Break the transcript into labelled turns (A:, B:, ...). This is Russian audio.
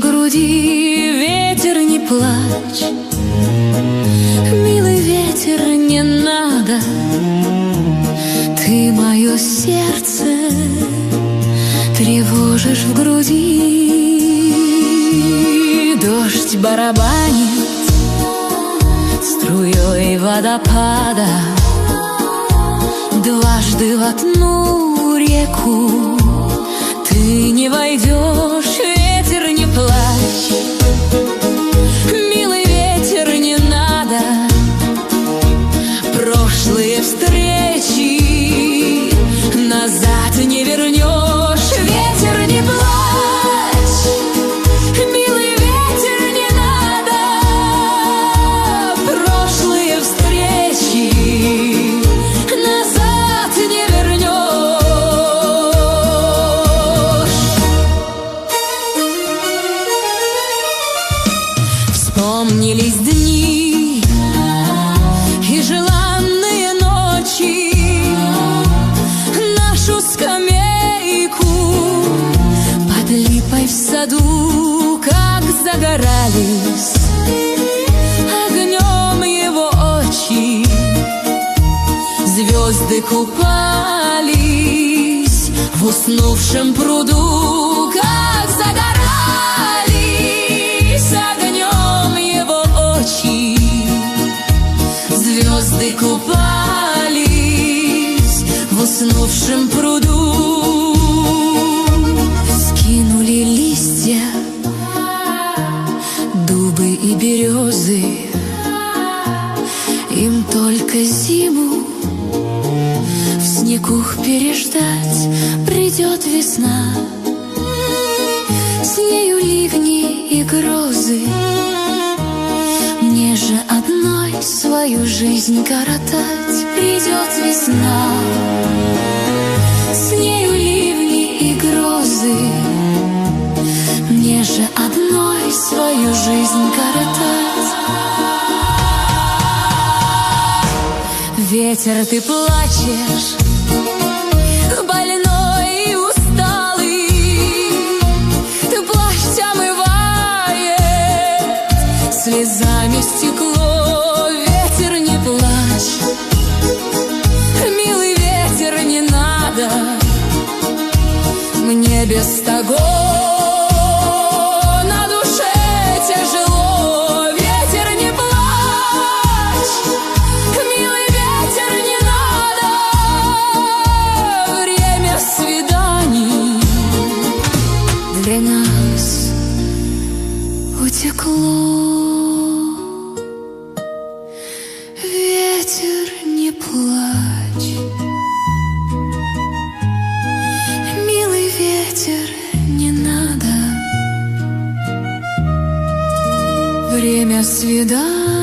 A: груди, ветер, не плачь. Милый ветер, не надо. Ты мое сердце тревожишь в груди. Дождь барабанит струей водопада, дважды в одну реку ты не войдешь. Ветер, не плачь. Милый ветер, не надо. Прошлые встречи назад не вернешь. Ветер, не плачь. Милый ветер, не надо. Прошлые встречи назад не вернешь. Вспомнились дни и желанные ночи, нашу скамейку под липой в саду, как загорались огнем его очи. Звезды купались в уснувшем пруду, как загорались огнем его очи. Звезды купались в уснувшем пруду. Скинули листья дубы и березы, им только зиму в снегу переждать. Придет весна, с нею ливни и грозы. Мне же одной свою жизнь коротать. Придет весна, с нею ливни и грозы. Мне же одной свою жизнь коротать. Ветер, ты плачешь, больной и усталый. Ты плачь омывает слезами стекло. Ветер, не плачь. Милый ветер, не надо. Мне без того на душе тяжело. Ветер, не плачь. Милый ветер, не надо. Время свиданий для нас утекло. Ветер, не плачь. Милый ветер, не надо. Время свиданий